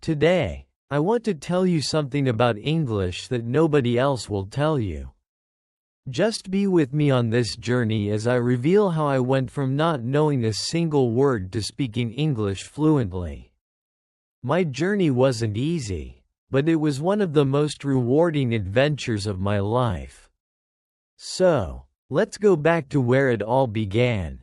Today, I want to tell you something about English that nobody else will tell you. Just be with me on this journey as I reveal how I went from not knowing a single word to speaking English fluently. My journey wasn't easy, but it was one of the most rewarding adventures of my life. So, let's go back to where it all began.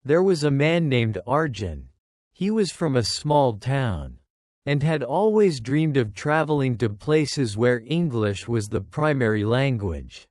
There was a man named Arjun. He was from a small town and had always dreamed of traveling to places where English was the primary language.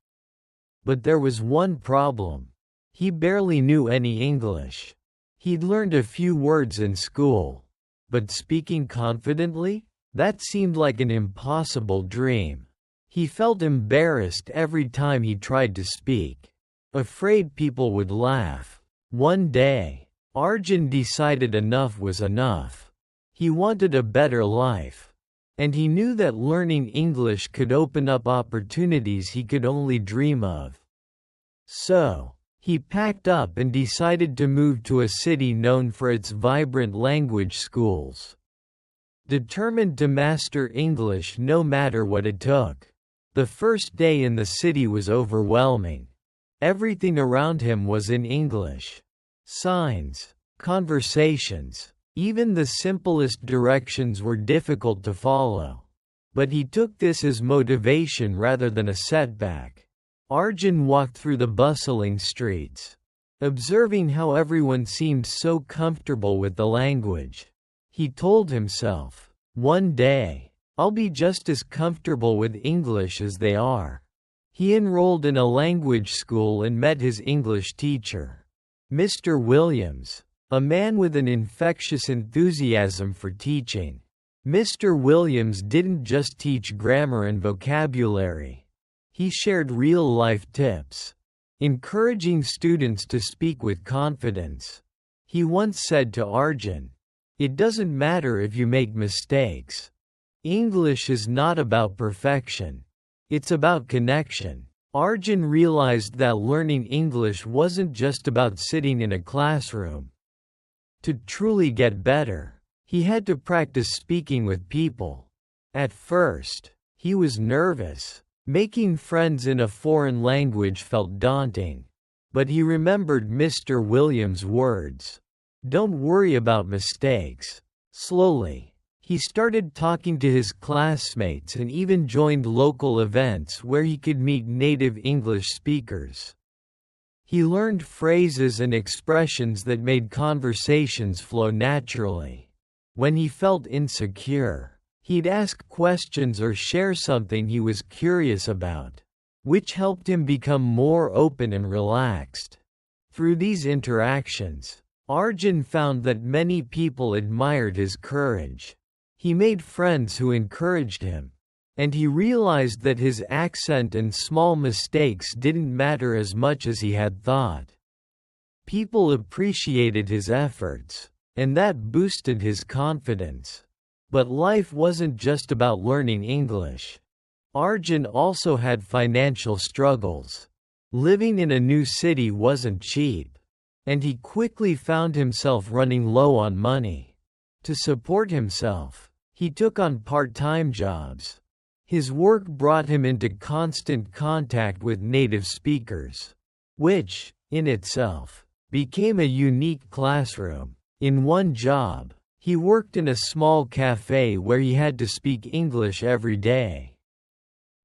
But there was one problem. He barely knew any English. He'd learned a few words in school, but speaking confidently? That seemed like an impossible dream. He felt embarrassed every time he tried to speak, afraid people would laugh. One day, Arjun decided enough was enough. He wanted a better life, and he knew that learning English could open up opportunities he could only dream of. So, he packed up and decided to move to a city known for its vibrant language schools. Determined to master English no matter what it took. The first day in the city was overwhelming. Everything around him was in English. Signs, conversations, even the simplest directions were difficult to follow. But he took this as motivation rather than a setback. Arjun walked through the bustling streets, observing how everyone seemed so comfortable with the language. He told himself, "One day, I'll be just as comfortable with English as they are." He enrolled in a language school and met his English teacher, Mr. Williams, a man with an infectious enthusiasm for teaching. Mr. Williams didn't just teach grammar and vocabulary. He shared real-life tips, encouraging students to speak with confidence. He once said to Arjun, "It doesn't matter if you make mistakes. English is not about perfection. It's about connection." Arjun realized that learning English wasn't just about sitting in a classroom. To truly get better, he had to practice speaking with people. At first, he was nervous. Making friends in a foreign language felt daunting. But he remembered Mr. Williams' words. Don't worry about mistakes. Slowly, he started talking to his classmates and even joined local events where he could meet native English speakers. He learned phrases and expressions that made conversations flow naturally. When he felt insecure, he'd ask questions or share something he was curious about, which helped him become more open and relaxed. Through these interactions, Arjun found that many people admired his courage. He made friends who encouraged him, and he realized that his accent and small mistakes didn't matter as much as he had thought. People appreciated his efforts, and that boosted his confidence. But life wasn't just about learning English. Arjun also had financial struggles. Living in a new city wasn't cheap, and he quickly found himself running low on money. To support himself, he took on part-time jobs. His work brought him into constant contact with native speakers, which, in itself, became a unique classroom. In one job, he worked in a small cafe where he had to speak English every day.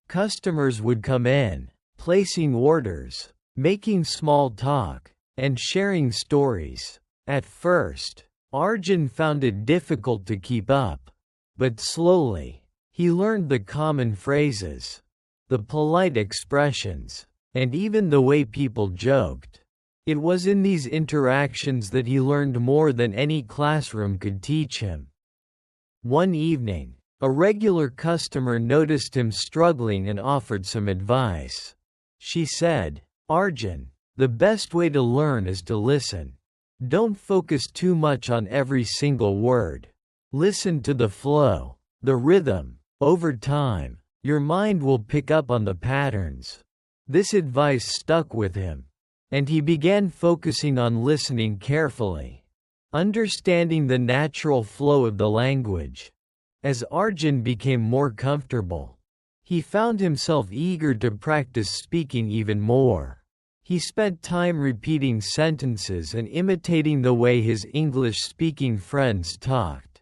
Customers would come in, placing orders, making small talk, and sharing stories. At first, Arjun found it difficult to keep up, but slowly, he learned the common phrases, the polite expressions, and even the way people joked. It was in these interactions that he learned more than any classroom could teach him. One evening, a regular customer noticed him struggling and offered some advice. She said, "Arjun, the best way to learn is to listen. Don't focus too much on every single word. Listen to the flow, the rhythm. Over time, your mind will pick up on the patterns." This advice stuck with him, and he began focusing on listening carefully, understanding the natural flow of the language. As Arjun became more comfortable, he found himself eager to practice speaking even more. He spent time repeating sentences and imitating the way his English-speaking friends talked.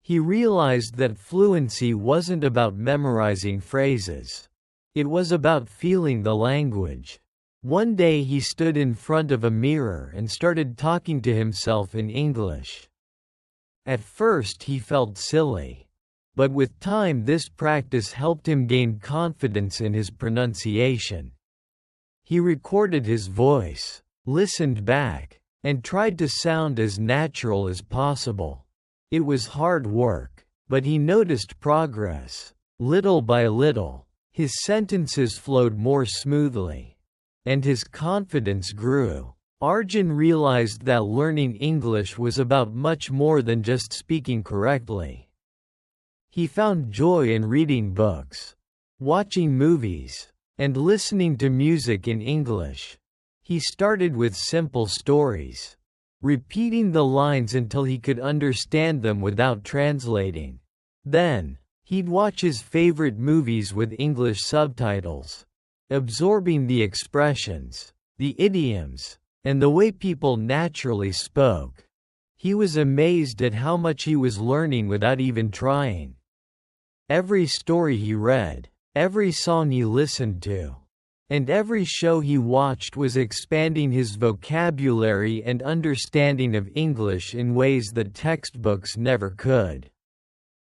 He realized that fluency wasn't about memorizing phrases. It was about feeling the language. One day he stood in front of a mirror and started talking to himself in English. At first he felt silly, but with time this practice helped him gain confidence in his pronunciation. He recorded his voice, listened back, and tried to sound as natural as possible. It was hard work, but he noticed progress. Little by little, his sentences flowed more smoothly, and his confidence grew. Arjun realized that learning English was about much more than just speaking correctly. He found joy in reading books, watching movies, and listening to music in English. He started with simple stories, repeating the lines until he could understand them without translating. Then, he'd watch his favorite movies with English subtitles, absorbing the expressions, the idioms, and the way people naturally spoke. He was amazed at how much he was learning without even trying. Every story he read, every song he listened to, and every show he watched was expanding his vocabulary and understanding of English in ways that textbooks never could.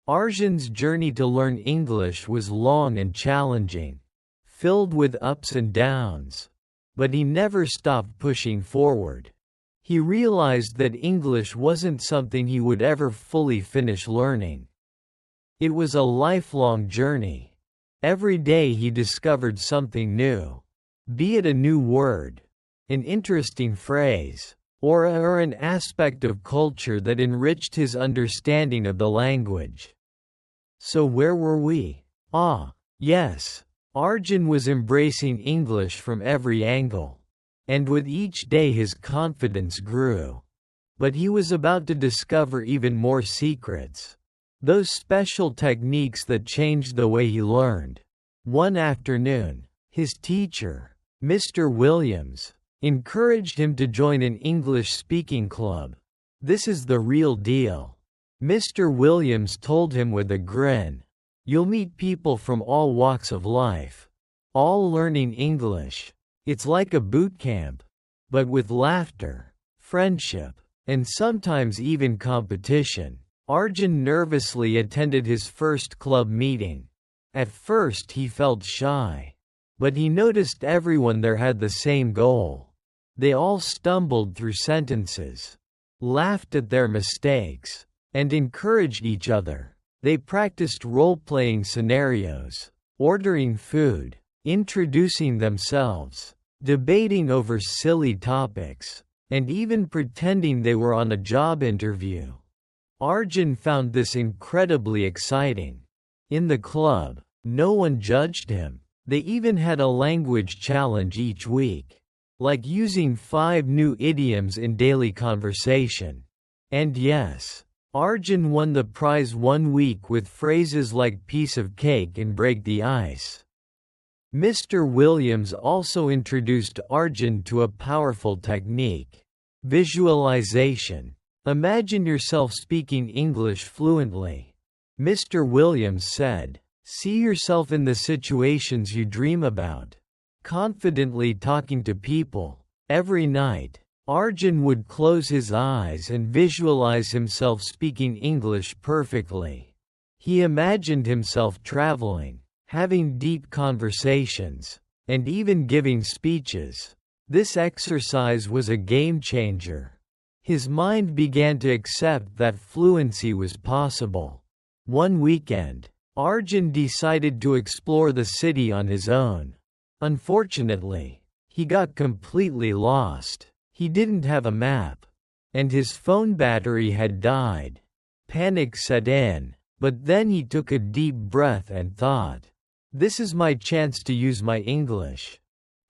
Arjun's journey to learn English was long and challenging, filled with ups and downs, but he never stopped pushing forward. He realized that English wasn't something he would ever fully finish learning. It was a lifelong journey. Every day he discovered something new, be it a new word, an interesting phrase, or an aspect of culture that enriched his understanding of the language. So where were we? Yes, Arjun was embracing English from every angle, and with each day his confidence grew. But he was about to discover even more secrets. Those special techniques that changed the way he learned. One afternoon, his teacher, Mr. Williams, encouraged him to join an English-speaking club. "This is the real deal," Mr. Williams told him with a grin. "You'll meet people from all walks of life, all learning English. It's like a boot camp, but with laughter, friendship, and sometimes even competition." Arjun nervously attended his first club meeting. At first he felt shy, but he noticed everyone there had the same goal. They all stumbled through sentences, laughed at their mistakes, and encouraged each other. They practiced role-playing scenarios, ordering food, introducing themselves, debating over silly topics, and even pretending they were on a job interview. Arjun found this incredibly exciting. In the club, no one judged him. They even had a language challenge each week, like using 5 new idioms in daily conversation. And yes, Arjun won the prize one week with phrases like piece of cake and break the ice. Mr. Williams also introduced Arjun to a powerful technique: visualization. Imagine yourself speaking English fluently. Mr. Williams said, "See yourself in the situations you dream about, confidently talking to people." Every night, Arjun would close his eyes and visualize himself speaking English perfectly. He imagined himself traveling, having deep conversations, and even giving speeches. This exercise was a game changer. His mind began to accept that fluency was possible. One weekend, Arjun decided to explore the city on his own. Unfortunately, he got completely lost. He didn't have a map, and his phone battery had died. Panic set in, but then he took a deep breath and thought, "This is my chance to use my English."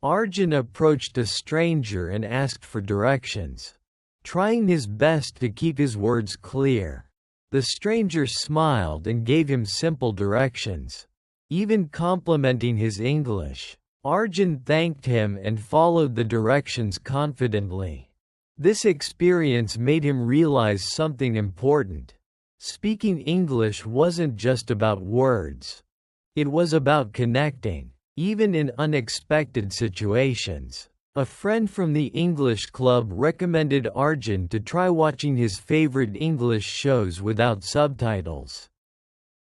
Arjun approached a stranger and asked for directions, trying his best to keep his words clear. The stranger smiled and gave him simple directions, even complimenting his English. Arjun thanked him and followed the directions confidently. This experience made him realize something important. Speaking English wasn't just about words. It was about connecting, even in unexpected situations. A friend from the English club recommended Arjun to try watching his favorite English shows without subtitles.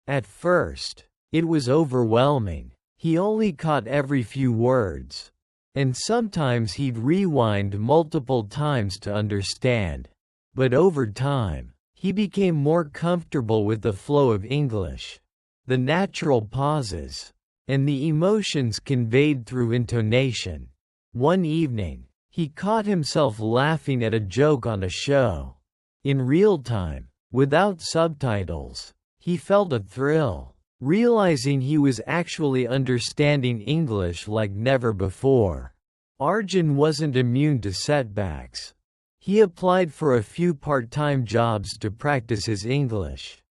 At first, it was overwhelming. He only caught every few words, and sometimes he'd rewind multiple times to understand. But over time, he became more comfortable with the flow of English, the natural pauses, and the emotions conveyed through intonation. One evening, he caught himself laughing at a joke on a show. In real time, without subtitles, he felt a thrill, realizing he was actually understanding English like never before. Arjun wasn't immune to setbacks. He applied for a few part-time jobs to practice his English.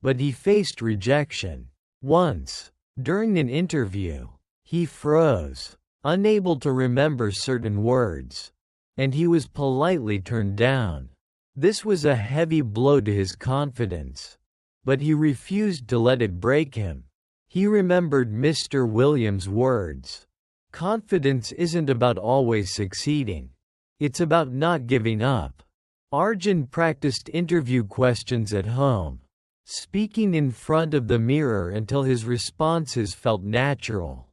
But he faced rejection. Once, during an interview, he froze, unable to remember certain words, and he was politely turned down. This was a heavy blow to his confidence, but he refused to let it break him. He remembered Mr. Williams' words: "Confidence isn't about always succeeding. It's about not giving up." Arjun practiced interview questions at home, speaking in front of the mirror until his responses felt natural.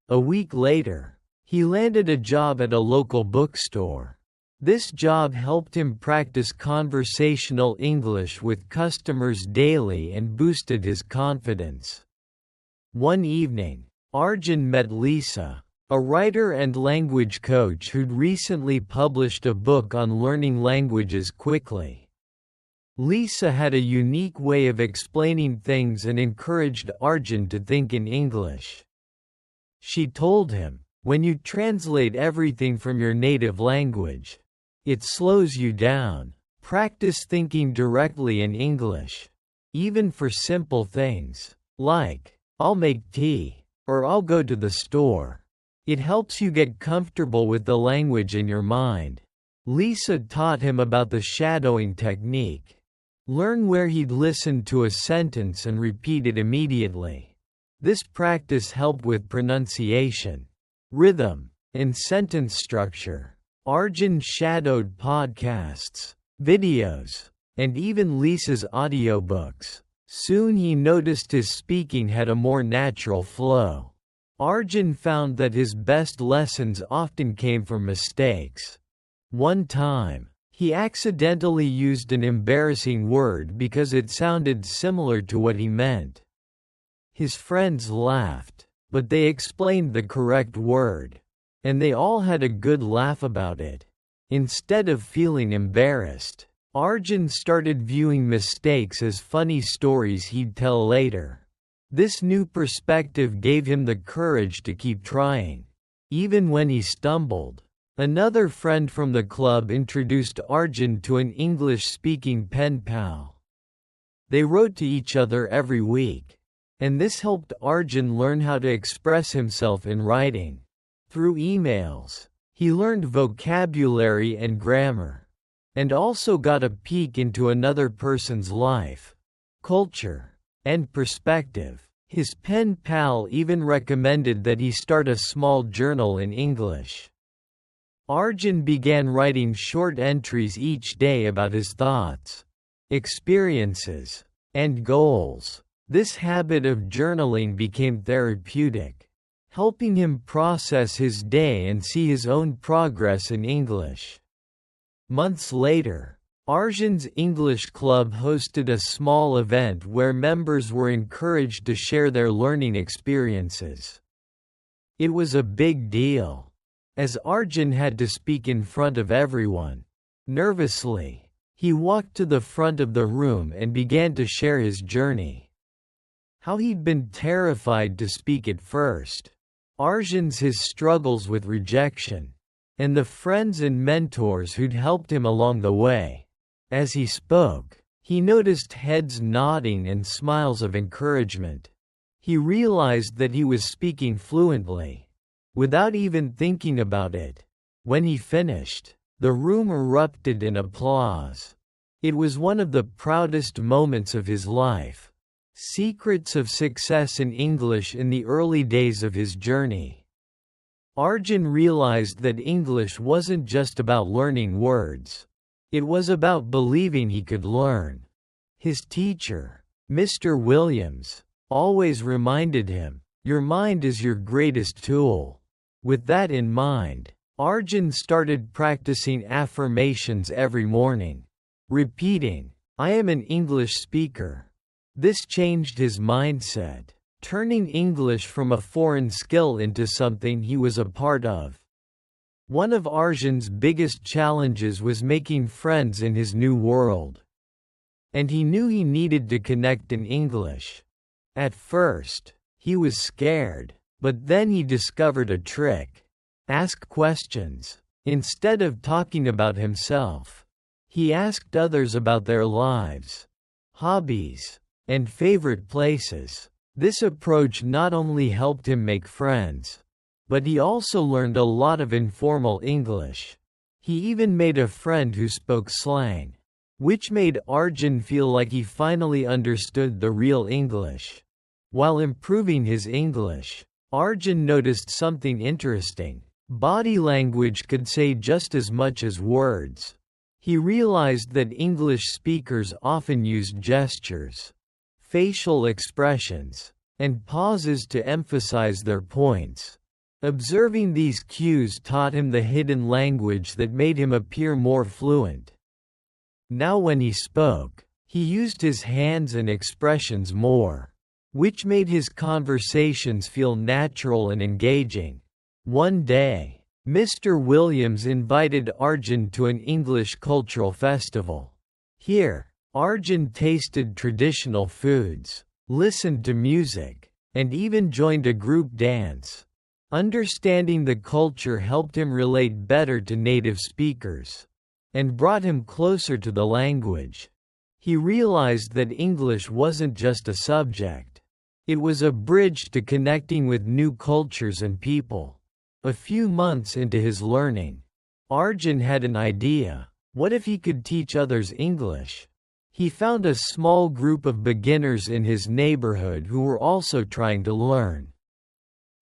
A week later, he landed a job at a local bookstore. This job helped him practice conversational English with customers daily and boosted his confidence. One evening, Arjun met Lisa, a writer and language coach who'd recently published a book on learning languages quickly. Lisa had a unique way of explaining things and encouraged Arjun to think in English. She told him, "When you translate everything from your native language, it slows you down. Practice thinking directly in English, even for simple things, like, 'I'll make tea,' or 'I'll go to the store.' It helps you get comfortable with the language in your mind." Lisa taught him about the shadowing technique. Learn where he'd listen to a sentence and repeat it immediately. This practice helped with pronunciation, rhythm, and sentence structure. Arjun shadowed podcasts, videos, and even Lisa's audiobooks. Soon he noticed his speaking had a more natural flow. Arjun found that his best lessons often came from mistakes. One time, he accidentally used an embarrassing word because it sounded similar to what he meant. His friends laughed, but they explained the correct word, and they all had a good laugh about it. Instead of feeling embarrassed, Arjun started viewing mistakes as funny stories he'd tell later. This new perspective gave him the courage to keep trying, even when he stumbled. Another friend from the club introduced Arjun to an English-speaking pen pal. They wrote to each other every week, and this helped Arjun learn how to express himself in writing. Through emails, he learned vocabulary and grammar, and also got a peek into another person's life, culture, and perspective. His pen pal even recommended that he start a small journal in English. Arjun began writing short entries each day about his thoughts, experiences, and goals. This habit of journaling became therapeutic, helping him process his day and see his own progress in English. Months later, Arjun's English club hosted a small event where members were encouraged to share their learning experiences. It was a big deal, as Arjun had to speak in front of everyone. Nervously, he walked to the front of the room and began to share his journey. How he'd been terrified to speak at first, Arjun's his struggles with rejection, and the friends and mentors who'd helped him along the way. As he spoke, He noticed heads nodding and smiles of encouragement. He realized that he was speaking fluently, without even thinking about it. When he finished, the room erupted in applause. It was one of the proudest moments of his life. Secrets of success in English in the early days of his journey. Arjun realized that English wasn't just about learning words. It was about believing he could learn. His teacher, Mr. Williams, always reminded him, "Your mind is your greatest tool." With that in mind, Arjun started practicing affirmations every morning, repeating, "I am an English speaker." This changed his mindset, turning English from a foreign skill into something he was a part of. One of Arjun's biggest challenges was making friends in his new world. And he knew he needed to connect in English. At first, he was scared, but then he discovered a trick. Ask questions. Instead of talking about himself, he asked others about their lives, hobbies, and favorite places. This approach not only helped him make friends, but he also learned a lot of informal English. He even made a friend who spoke slang, which made Arjun feel like he finally understood the real English. While improving his English, Arjun noticed something interesting. Body language could say just as much as words. He realized that English speakers often use gestures, facial expressions, and pauses to emphasize their points. Observing these cues taught him the hidden language that made him appear more fluent. Now when he spoke, he used his hands and expressions more, which made his conversations feel natural and engaging. One day, Mr. Williams invited Arjun to an English cultural festival. Here, Arjun tasted traditional foods, listened to music, and even joined a group dance. Understanding the culture helped him relate better to native speakers, and brought him closer to the language. He realized that English wasn't just a subject. It was a bridge to connecting with new cultures and people. A few months into his learning, Arjun had an idea. What if he could teach others English? He found a small group of beginners in his neighborhood who were also trying to learn.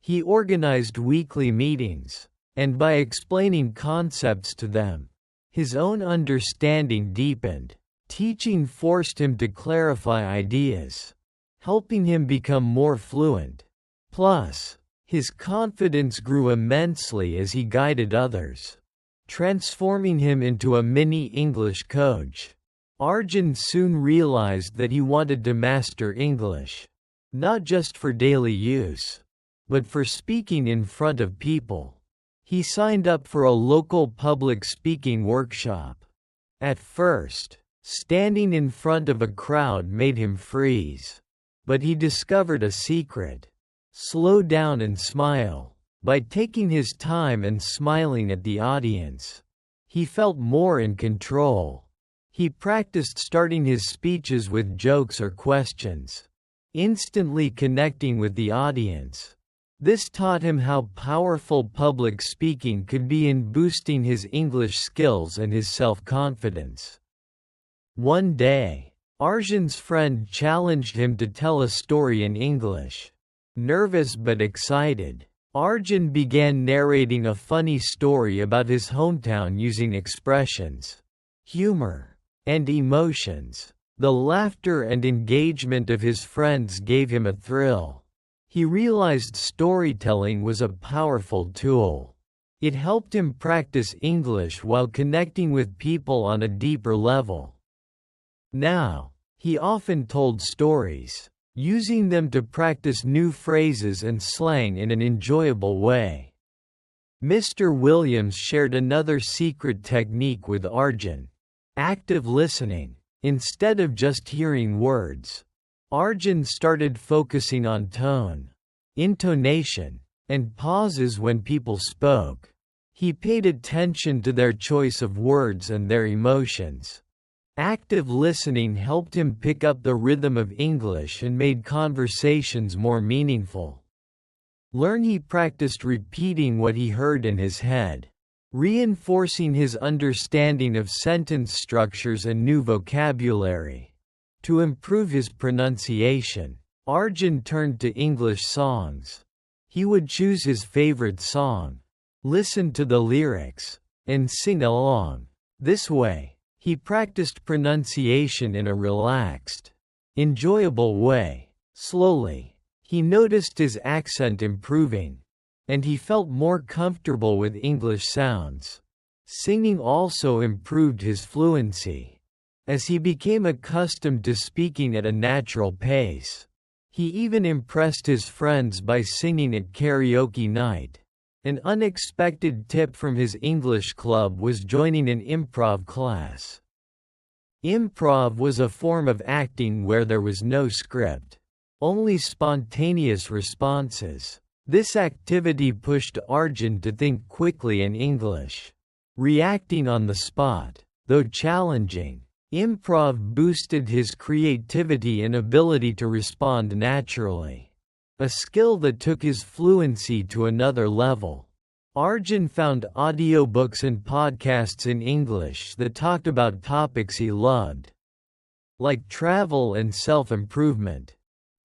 He organized weekly meetings, and by explaining concepts to them, his own understanding deepened. Teaching forced him to clarify ideas, helping him become more fluent. Plus, his confidence grew immensely as he guided others, transforming him into a mini English coach. Arjun soon realized that he wanted to master English, not just for daily use, but for speaking in front of people. He signed up for a local public speaking workshop. At first, standing in front of a crowd made him freeze. But he discovered a secret. Slow down and smile. By taking his time and smiling at the audience, he felt more in control. He practiced starting his speeches with jokes or questions, instantly connecting with the audience. This taught him how powerful public speaking could be in boosting his English skills and his self-confidence. One day, Arjun's friend challenged him to tell a story in English. Nervous but excited, Arjun began narrating a funny story about his hometown using expressions, humor, and emotions. The laughter and engagement of his friends gave him a thrill. He realized storytelling was a powerful tool. It helped him practice English while connecting with people on a deeper level. Now, he often told stories, using them to practice new phrases and slang in an enjoyable way. Mr. Williams shared another secret technique with Arjun: active listening. Instead of just hearing words, Arjun started focusing on tone, intonation, and pauses when people spoke. He paid attention to their choice of words and their emotions. Active listening helped him pick up the rhythm of English and made conversations more meaningful. He practiced repeating what he heard in his head, reinforcing his understanding of sentence structures and new vocabulary. To improve his pronunciation, Arjun turned to English songs. He would choose his favorite song, listen to the lyrics, and sing along. This way, he practiced pronunciation in a relaxed, enjoyable way. Slowly, he noticed his accent improving, and he felt more comfortable with English sounds. Singing also improved his fluency, as he became accustomed to speaking at a natural pace. He even impressed his friends by singing at karaoke night. An unexpected tip from his English club was joining an improv class. Improv was a form of acting where there was no script, only spontaneous responses. This activity pushed Arjun to think quickly in English, reacting on the spot. Though challenging, improv boosted his creativity and ability to respond naturally, a skill that took his fluency to another level. Arjun found audiobooks and podcasts in English that talked about topics he loved, like travel and self-improvement.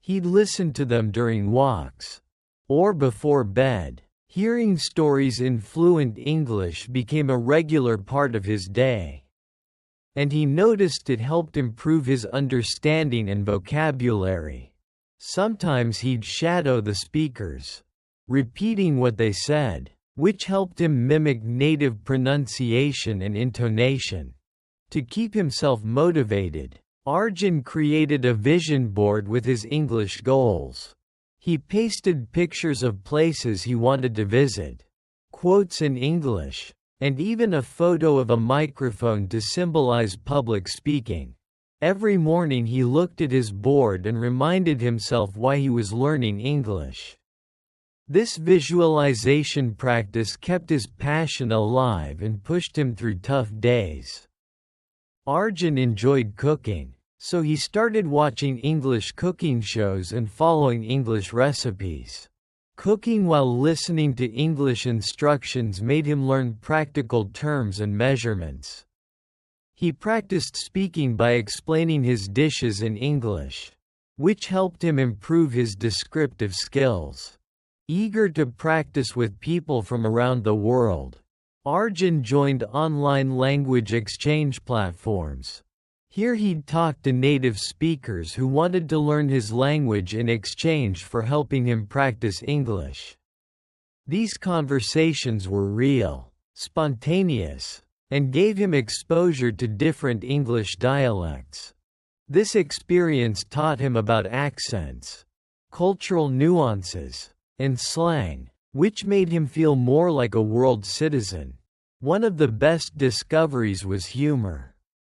He'd listen to them during walks or before bed. Hearing stories in fluent English became a regular part of his day, and he noticed it helped improve his understanding and vocabulary. Sometimes he'd shadow the speakers, repeating what they said, which helped him mimic native pronunciation and intonation. To keep himself motivated, Arjun created a vision board with his English goals. He pasted pictures of places he wanted to visit, quotes in English, and even a photo of a microphone to symbolize public speaking. Every morning he looked at his board and reminded himself why he was learning English. This visualization practice kept his passion alive and pushed him through tough days. Arjun enjoyed cooking, so he started watching English cooking shows and following English recipes. Cooking while listening to English instructions made him learn practical terms and measurements. He practiced speaking by explaining his dishes in English, which helped him improve his descriptive skills. Eager to practice with people from around the world, Arjun joined online language exchange platforms. Here he'd talk to native speakers who wanted to learn his language in exchange for helping him practice English. These conversations were real, spontaneous, and gave him exposure to different English dialects. This experience taught him about accents, cultural nuances, and slang, which made him feel more like a world citizen. One of the best discoveries was humor.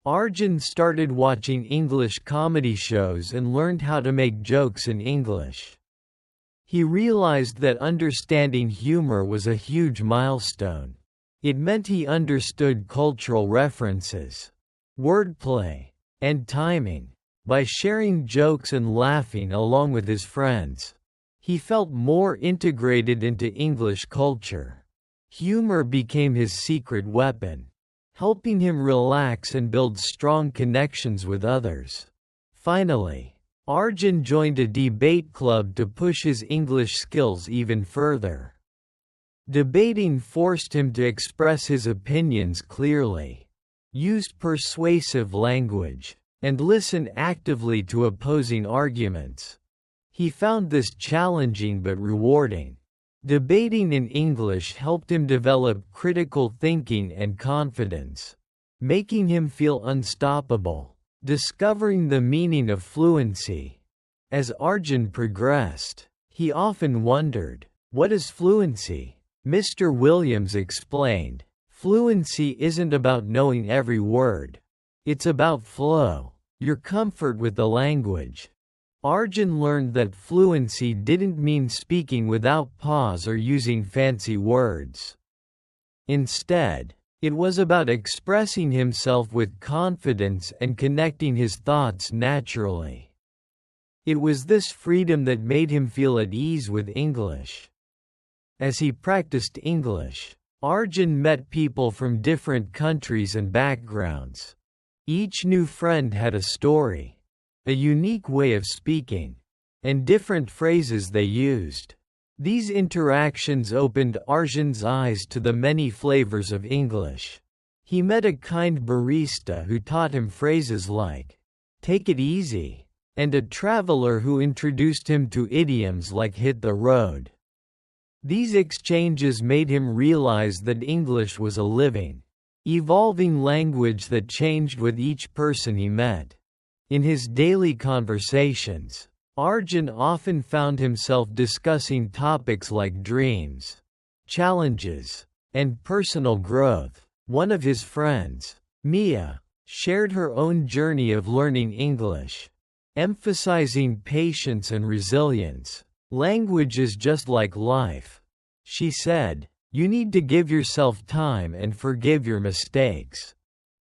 Arjun started watching English comedy shows and learned how to make jokes in English. He realized that understanding humor was a huge milestone. It meant he understood cultural references, wordplay, and timing. By sharing jokes and laughing along with his friends, he felt more integrated into English culture. Humor became his secret weapon, helping him relax and build strong connections with others. Finally, Arjun joined a debate club to push his English skills even further. Debating forced him to express his opinions clearly, use persuasive language, and listen actively to opposing arguments. He found this challenging but rewarding. Debating in English helped him develop critical thinking and confidence, making him feel unstoppable. Discovering the meaning of fluency. As Arjun progressed, he often wondered, "What is fluency?" Mr. Williams explained, "Fluency isn't about knowing every word. It's about flow, your comfort with the language." Arjun learned that fluency didn't mean speaking without pause or using fancy words. Instead, It was about expressing himself with confidence and connecting his thoughts naturally. It was this freedom that made him feel at ease with English. As he practiced English, Arjun met people from different countries and backgrounds. Each new friend had a story, a unique way of speaking, and different phrases they used. These interactions opened Arjun's eyes to the many flavors of English. He met a kind barista who taught him phrases like, "Take it easy," and a traveler who introduced him to idioms like "hit the road." These exchanges made him realize that English was a living, evolving language that changed with each person he met. In his daily conversations, Arjun often found himself discussing topics like dreams, challenges, and personal growth. One of his friends, Mia, shared her own journey of learning English, emphasizing patience and resilience. "Language is just like life," she said. "You need to give yourself time and forgive your mistakes."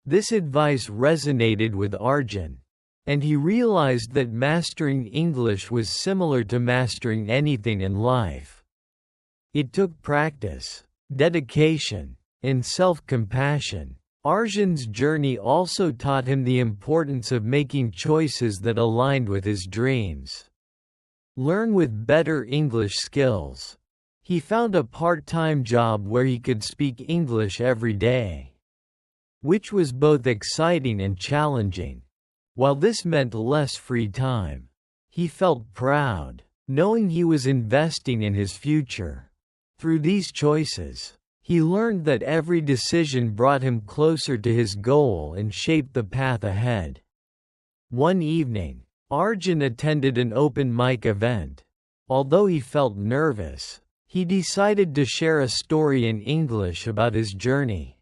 This advice resonated with Arjun, and he realized that mastering English was similar to mastering anything in life. It took practice, dedication, and self-compassion. Arjun's journey also taught him the importance of making choices that aligned with his dreams. Learn with better English skills. He found a part-time job where he could speak English every day, which was both exciting and challenging. While this meant less free time, he felt proud, knowing he was investing in his future. Through these choices, he learned that every decision brought him closer to his goal and shaped the path ahead. One evening, Arjun attended an open mic event. Although he felt nervous, he decided to share a story in English about his journey.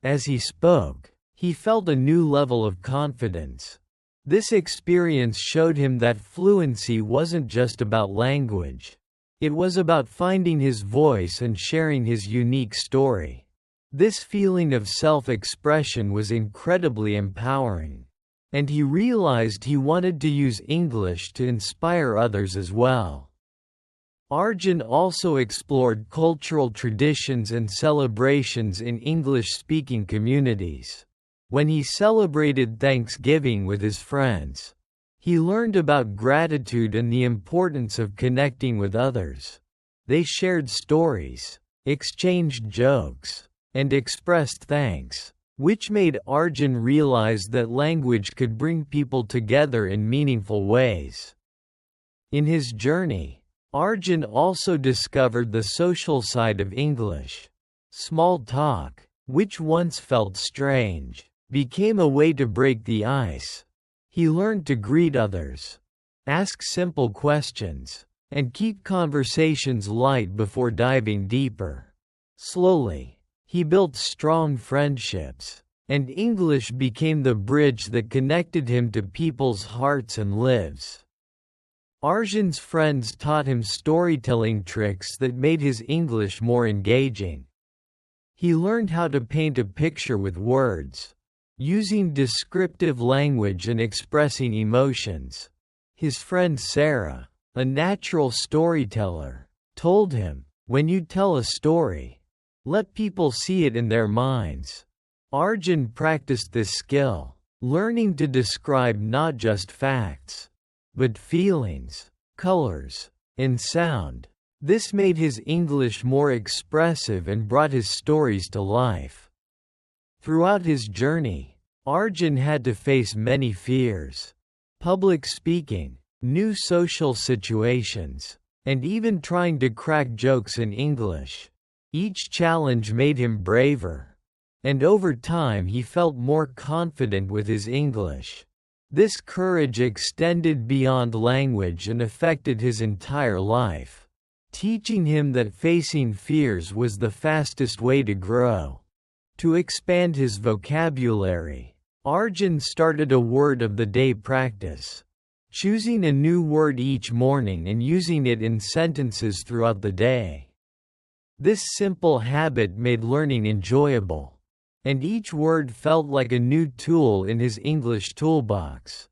As he spoke, he felt a new level of confidence. This experience showed him that fluency wasn't just about language. It was about finding his voice and sharing his unique story. This feeling of self-expression was incredibly empowering, and he realized he wanted to use English to inspire others as well. Arjun also explored cultural traditions and celebrations in English-speaking communities. When he celebrated Thanksgiving with his friends, he learned about gratitude and the importance of connecting with others. They shared stories, exchanged jokes, and expressed thanks, which made Arjun realize that language could bring people together in meaningful ways. In his journey, Arjun also discovered the social side of English. Small talk, which once felt strange, became a way to break the ice. He learned to greet others, ask simple questions, and keep conversations light before diving deeper. Slowly, he built strong friendships, and English became the bridge that connected him to people's hearts and lives. Arjun's friends taught him storytelling tricks that made his English more engaging. He learned how to paint a picture with words, using descriptive language and expressing emotions. His friend Sarah, a natural storyteller, told him, "When you tell a story, let people see it in their minds." Arjun practiced this skill, learning to describe not just facts, but feelings, colors, and sound. This made his English more expressive and brought his stories to life. Throughout his journey, Arjun had to face many fears: public speaking, new social situations, and even trying to crack jokes in English. Each challenge made him braver, and over time he felt more confident with his English. This courage extended beyond language and affected his entire life, teaching him that facing fears was the fastest way to grow. To expand his vocabulary, Arjun started a word of the day practice, choosing a new word each morning and using it in sentences throughout the day. This simple habit made learning enjoyable. and each word felt like a new tool in his English toolbox.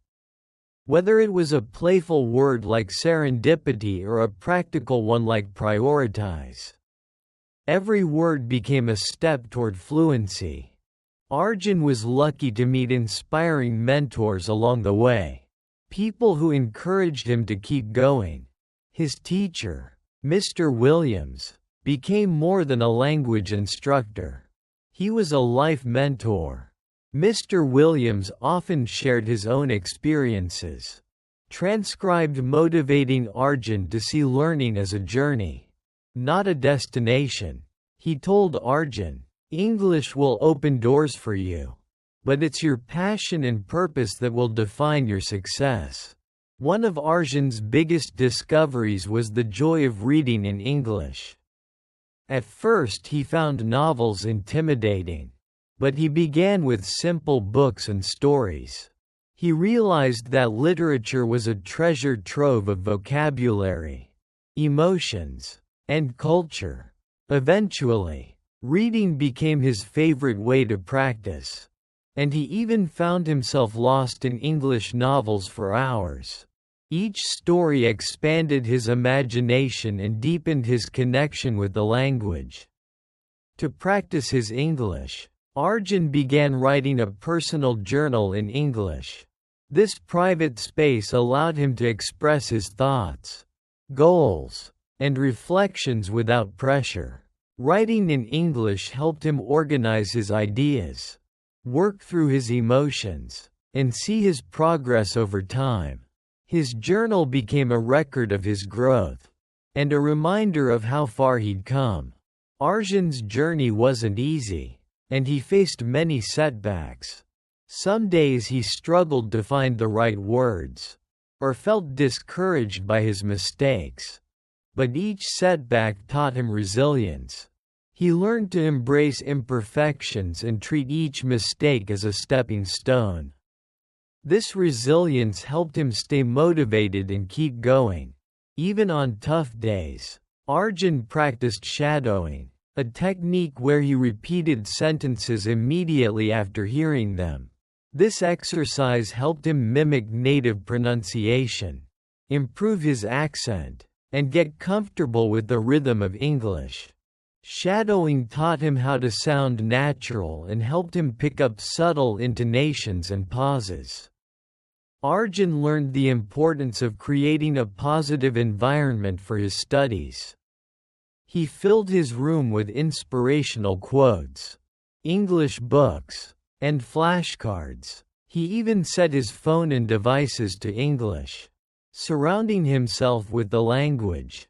Whether it was a playful word like serendipity or a practical one like prioritize, every word became a step toward fluency. Arjun was lucky to meet inspiring mentors along the way, people who encouraged him to keep going. His teacher, Mr. Williams, became more than a language instructor. He was a life mentor. Mr. Williams often shared his own experiences, transcribed, motivating Arjun to see learning as a journey, not a destination. He told Arjun, "English will open doors for you, but it's your passion and purpose that will define your success." One of Arjun's biggest discoveries was the joy of reading in English. At first he found novels intimidating, but he began with simple books and stories. He realized that literature was a treasure trove of vocabulary, emotions, and culture. Eventually, reading became his favorite way to practice, and he even found himself lost in English novels for hours. Each story expanded his imagination and deepened his connection with the language. To practice his English, Arjun began writing a personal journal in English. This private space allowed him to express his thoughts, goals, and reflections without pressure. Writing in English helped him organize his ideas, work through his emotions, and see his progress over time. His journal became a record of his growth, and a reminder of how far he'd come. Arjun's journey wasn't easy, and he faced many setbacks. Some days he struggled to find the right words, or felt discouraged by his mistakes. But each setback taught him resilience. He learned to embrace imperfections and treat each mistake as a stepping stone. This resilience helped him stay motivated and keep going. Even on tough days, Arjun practiced shadowing, a technique where he repeated sentences immediately after hearing them. This exercise helped him mimic native pronunciation, improve his accent, and get comfortable with the rhythm of English. Shadowing taught him how to sound natural and helped him pick up subtle intonations and pauses. Arjun learned the importance of creating a positive environment for his studies. He filled his room with inspirational quotes, English books, and flashcards. He even set his phone and devices to English, surrounding himself with the language.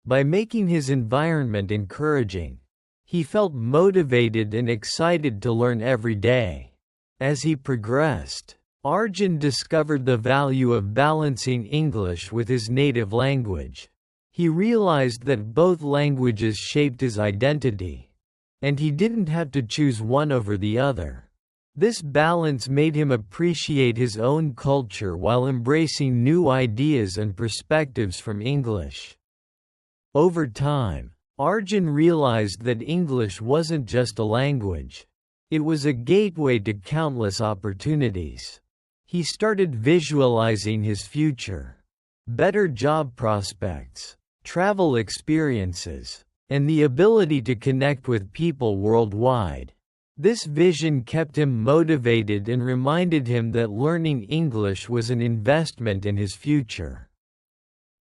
By making his environment encouraging, he felt motivated and excited to learn every day. As he progressed, Arjun discovered the value of balancing English with his native language. He realized that both languages shaped his identity, and he didn't have to choose one over the other. This balance made him appreciate his own culture while embracing new ideas and perspectives from English. Over time, Arjun realized that English wasn't just a language. It was a gateway to countless opportunities. He started visualizing his future, better job prospects, travel experiences, and the ability to connect with people worldwide. This vision kept him motivated and reminded him that learning English was an investment in his future.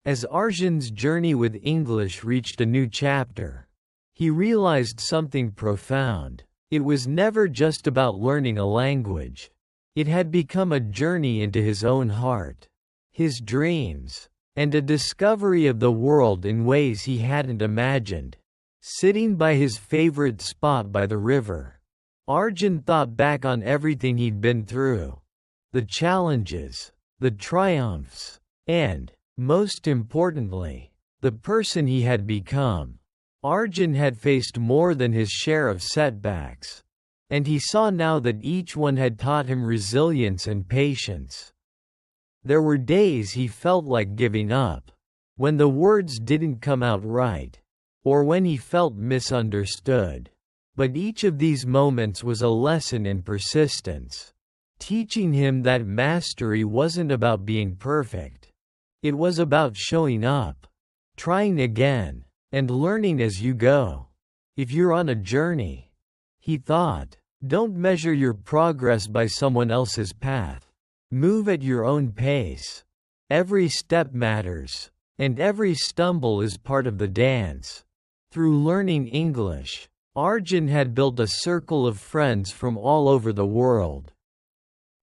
As Arjun's journey with English reached a new chapter, he realized something profound. It was never just about learning a language. It had become a journey into his own heart, his dreams, and a discovery of the world in ways he hadn't imagined. Sitting by his favorite spot by the river, Arjun thought back on everything he'd been through, the challenges, the triumphs, and, most importantly, the person he had become. Arjun had faced more than his share of setbacks, and he saw now that each one had taught him resilience and patience. There were days he felt like giving up, when the words didn't come out right, or when he felt misunderstood. But each of these moments was a lesson in persistence, teaching him that mastery wasn't about being perfect. It was about showing up, trying again, and learning as you go. If you're on a journey, he thought, don't measure your progress by someone else's path. Move at your own pace. Every step matters, and every stumble is part of the dance. Through learning English, Arjun had built a circle of friends from all over the world.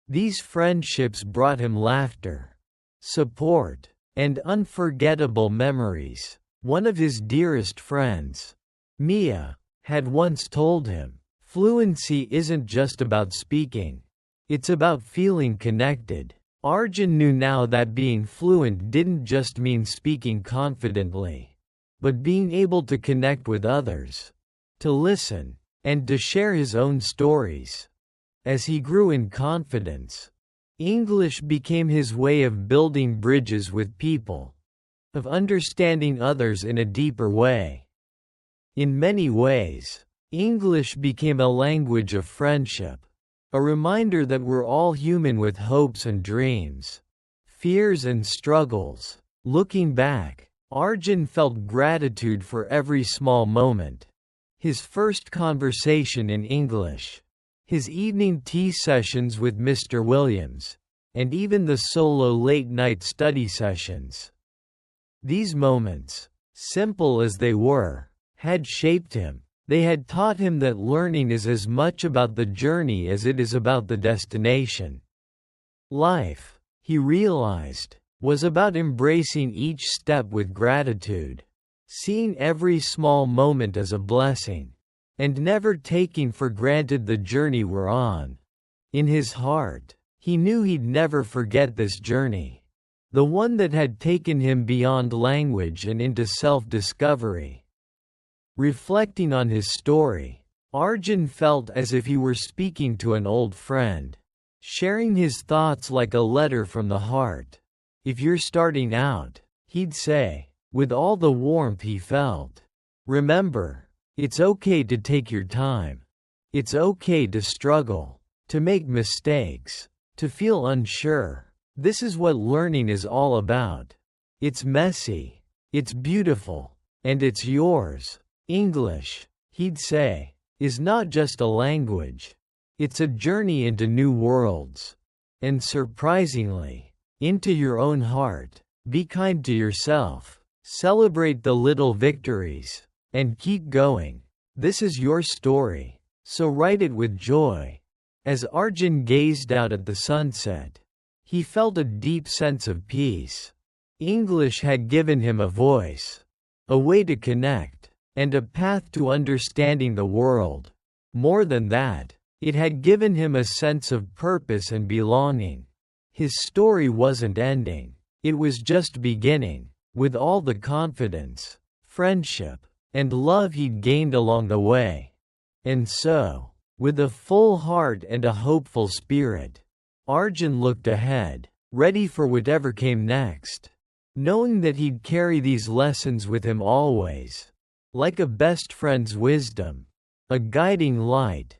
These friendships brought him laughter, support, and unforgettable memories. One of his dearest friends, Mia, had once told him, fluency isn't just about speaking. It's about feeling connected. Arjun knew now that being fluent didn't just mean speaking confidently, but being able to connect with others, to listen, and to share his own stories. As he grew in confidence, English became his way of building bridges with people, of understanding others in a deeper way. In many ways, English became a language of friendship, a reminder that we're all human with hopes and dreams, fears and struggles. Looking back, Arjun felt gratitude for every small moment. His first conversation in English, his evening tea sessions with Mr. Williams, and even the solo late-night study sessions. These moments, simple as they were, had shaped him. They had taught him that learning is as much about the journey as it is about the destination. Life, he realized, was about embracing each step with gratitude, seeing every small moment as a blessing, and never taking for granted the journey we're on. In his heart, he knew he'd never forget this journey, the one that had taken him beyond language and into self-discovery. Reflecting on his story, Arjun felt as if he were speaking to an old friend, sharing his thoughts like a letter from the heart. If you're starting out, he'd say, with all the warmth he felt, remember, it's okay to take your time. It's okay to struggle, to make mistakes, to feel unsure. This is what learning is all about. It's messy, it's beautiful, and it's yours. English, he'd say, is not just a language. It's a journey into new worlds. And surprisingly, into your own heart. Be kind to yourself. Celebrate the little victories. And keep going. This is your story, so write it with joy. As Arjun gazed out at the sunset, he felt a deep sense of peace. English had given him a voice, a way to connect, and a path to understanding the world. More than that, it had given him a sense of purpose and belonging. His story wasn't ending, it was just beginning, with all the confidence, friendship, and love he'd gained along the way. And so, with a full heart and a hopeful spirit, Arjun looked ahead, ready for whatever came next, knowing that he'd carry these lessons with him always. Like a best friend's wisdom, a guiding light,